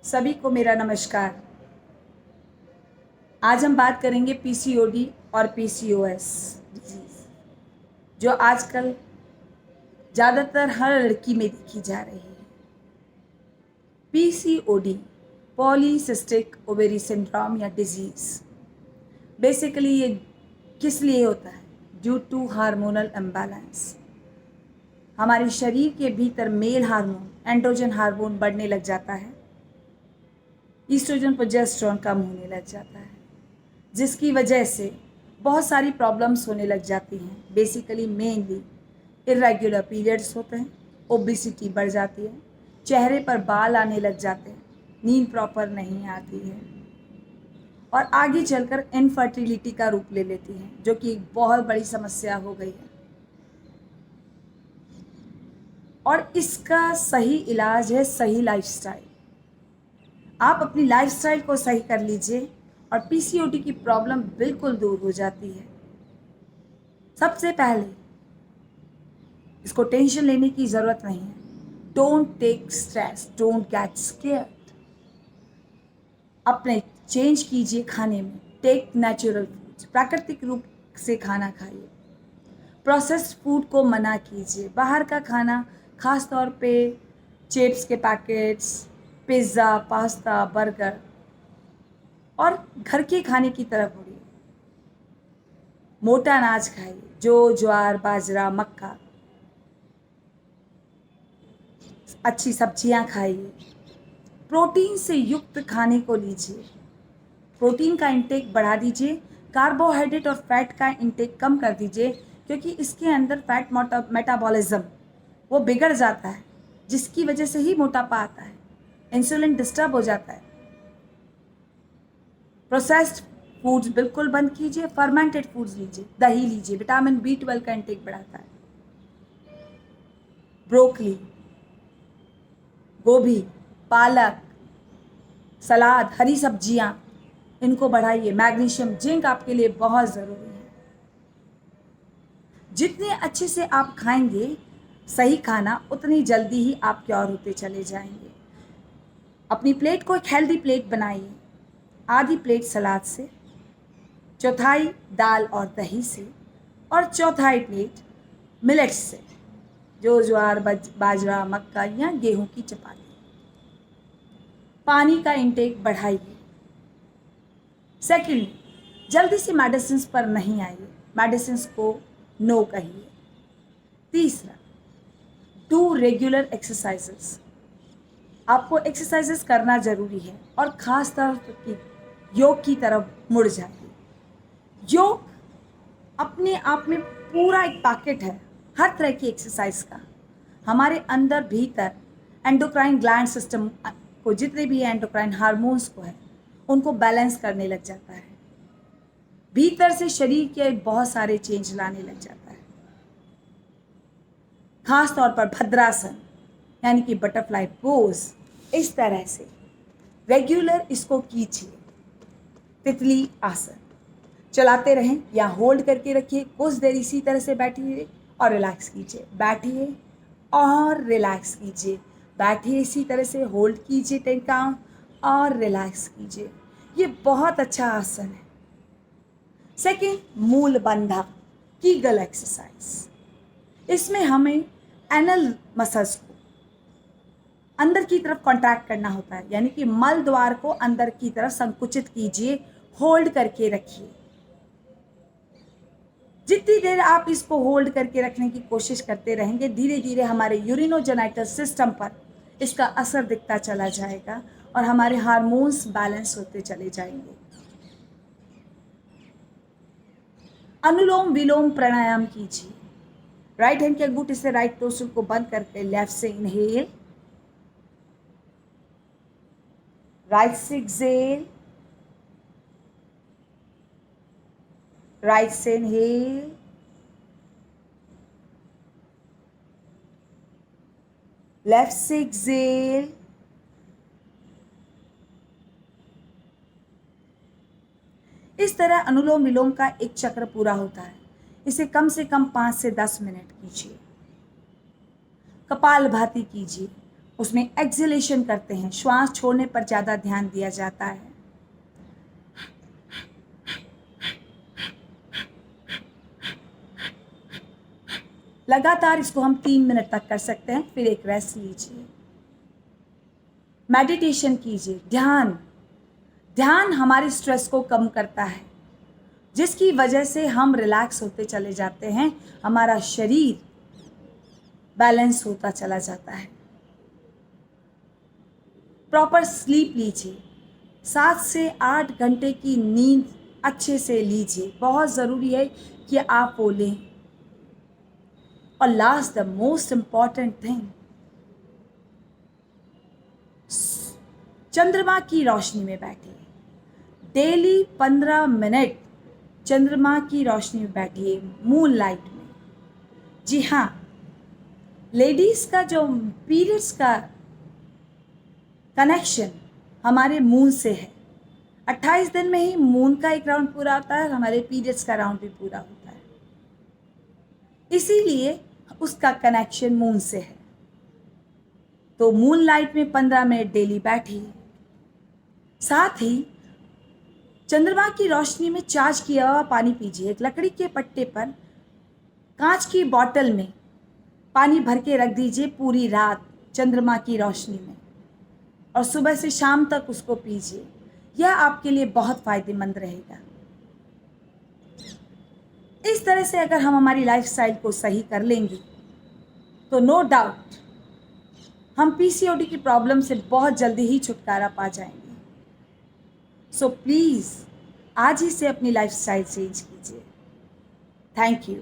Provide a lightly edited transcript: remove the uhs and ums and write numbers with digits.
सभी को मेरा नमस्कार। आज हम बात करेंगे पीसीओडी और पीसीओएस डिजीज़, जो आजकल ज़्यादातर हर लड़की में देखी जा रही है। पीसीओडी पॉलीसिस्टिक ओवेरी सिंड्रोम या डिजीज़ बेसिकली ये किस लिए होता है? Due to hormonal imbalance. हमारे शरीर के भीतर मेल हार्मोन एंड्रोजन हार्मोन बढ़ने लग जाता है, ईस्ट्रोजन प्रोजेस्टेरोन कम होने लग जाता है, जिसकी वजह से बहुत सारी प्रॉब्लम्स होने लग जाती हैं। बेसिकली मेनली इरेगुलर पीरियड्स होते हैं, ओबेसिटी बढ़ जाती है, चेहरे पर बाल आने लग जाते हैं, नींद प्रॉपर नहीं आती है और आगे चलकर इनफर्टिलिटी का रूप ले लेती है, जो कि एक बहुत बड़ी समस्या हो गई है। और इसका सही इलाज है सही लाइफस्टाइल। आप अपनी लाइफस्टाइल को सही कर लीजिए और पीसीओडी की प्रॉब्लम बिल्कुल दूर हो जाती है। सबसे पहले इसको टेंशन लेने की ज़रूरत नहीं है। Don't take stress, don't get scared. अपने चेंज कीजिए खाने में, टेक नेचुरल फूड्स, प्राकृतिक रूप से खाना खाइए। प्रोसेस्ड फूड को मना कीजिए। बाहर का खाना, खास तौर पे चिप्स के पैकेट्स, पिज़्ज़ा, पास्ता, बर्गर और घर के खाने की तरफ मुड़िए। मोटा अनाज खाइए, जो ज्वार, बाजरा, मक्का, अच्छी सब्जियां खाइए। प्रोटीन से युक्त खाने को लीजिए, प्रोटीन का इंटेक बढ़ा दीजिए। कार्बोहाइड्रेट और फैट का इंटेक कम कर दीजिए, क्योंकि इसके अंदर फैट मेटाबॉलिज्म वो बिगड़ जाता है, जिसकी वजह से ही मोटापा आता है, इंसुलिन डिस्टर्ब हो जाता है। प्रोसेस्ड फूड्स बिल्कुल बंद कीजिए। फर्मेंटेड फूड्स लीजिए, दही लीजिए, विटामिन B12 का इंटेक बढ़ाता है। ब्रोकली, गोभी, पालक, सलाद, हरी सब्जियां, इनको बढ़ाइए। मैग्नीशियम, जिंक आपके लिए बहुत ज़रूरी है। जितने अच्छे से आप खाएंगे सही खाना, उतनी जल्दी ही आप क्योर होते चले जाएंगे। अपनी प्लेट को एक हेल्दी प्लेट बनाइए। आधी प्लेट सलाद से, चौथाई दाल और दही से और चौथाई प्लेट मिलेट्स से, जो ज्वार, बाजरा, मक्का या गेहूं की चपाती। पानी का इंटेक बढ़ाइए। सेकंड, जल्दी से मेडिसिन पर नहीं आइए, मेडिसिन को नो कहिए। तीसरा, डू रेगुलर एक्सरसाइजेस। आपको एक्सरसाइजेस करना ज़रूरी है और ख़ास तौर पर योग की तरफ मुड़ जाइए। योग अपने आप में पूरा एक पैकेट है हर तरह की एक्सरसाइज का। हमारे अंदर भीतर एंडोक्राइन ग्लैंड सिस्टम को, जितने भी एंडोक्राइन हार्मोन्स को है, उनको बैलेंस करने लग जाता है। भीतर से शरीर के बहुत सारे चेंज लाने लग जाता है। खास तौर पर भद्रासन यानी कि बटरफ्लाई पोज, इस तरह से रेगुलर इसको कीजिए। तितली आसन चलाते रहें या होल्ड करके रखिए। कुछ देर इसी तरह से बैठिए और रिलैक्स कीजिए, बैठिए और रिलैक्स कीजिए, बैठिए इसी तरह से, होल्ड कीजिए 10 काउंट और रिलैक्स कीजिए। ये बहुत अच्छा आसन है। सेकेंड, मूल बंधक कीगल एक्सरसाइज। इसमें हमें एनल मसल्स को अंदर की तरफ कॉन्ट्रैक्ट करना होता है, यानी कि मल द्वार को अंदर की तरफ संकुचित कीजिए, होल्ड करके रखिए। जितनी देर आप इसको होल्ड करके रखने की कोशिश करते रहेंगे, धीरे धीरे हमारे यूरिनोजेनाइटल सिस्टम पर इसका असर दिखता चला जाएगा और हमारे हार्मोन्स बैलेंस होते चले जाएंगे। अनुलोम विलोम प्राणायाम कीजिए। राइट हैंड के अंगूठे से राइट टोस्टल को बंद करके लेफ्ट से इनहेल, राइट से एक्सेल, राइट से इनहेल, लेफ्ट से एक्सेल, इस तरह अनुलोम विलोम का एक चक्र पूरा होता है। इसे कम से कम 5 से 10 मिनट कीजिए। कपालभाति कीजिए। उसमें एक्सहेलेशन करते हैं, श्वास छोड़ने पर ज़्यादा ध्यान दिया जाता है। लगातार इसको हम 3 मिनट तक कर सकते हैं, फिर एक रेस्ट लीजिए। मेडिटेशन कीजिए, ध्यान हमारे स्ट्रेस को कम करता है, जिसकी वजह से हम रिलैक्स होते चले जाते हैं, हमारा शरीर बैलेंस होता चला जाता है। प्रॉपर स्लीप लीजिए, 7 से 8 घंटे की नींद अच्छे से लीजिए, बहुत ज़रूरी है कि आप वो लें। और last the most important thing, चंद्रमा की रोशनी में बैठिए। डेली 15 मिनट चंद्रमा की रोशनी में बैठिए, मून लाइट में। जी हाँ, लेडीज़ का जो पीरियड्स का कनेक्शन हमारे मून से है। 28 दिन में ही मून का एक राउंड पूरा होता है, हमारे पीरियड्स का राउंड भी पूरा होता है, इसीलिए उसका कनेक्शन मून से है। तो मून लाइट में 15 मिनट डेली बैठिए। साथ ही चंद्रमा की रोशनी में चार्ज किया हुआ पानी पीजिए। एक लकड़ी के पट्टे पर कांच की बोतल में पानी भर के रख दीजिए पूरी रात चंद्रमा की रोशनी में, और सुबह से शाम तक उसको पीजिए। यह आपके लिए बहुत फ़ायदेमंद रहेगा। इस तरह से अगर हम हमारी लाइफस्टाइल को सही कर लेंगे तो नो डाउट हम पीसीओडी की प्रॉब्लम से बहुत जल्दी ही छुटकारा पा जाएंगे। सो प्लीज़ आज ही से अपनी लाइफस्टाइल चेंज कीजिए। Thank you.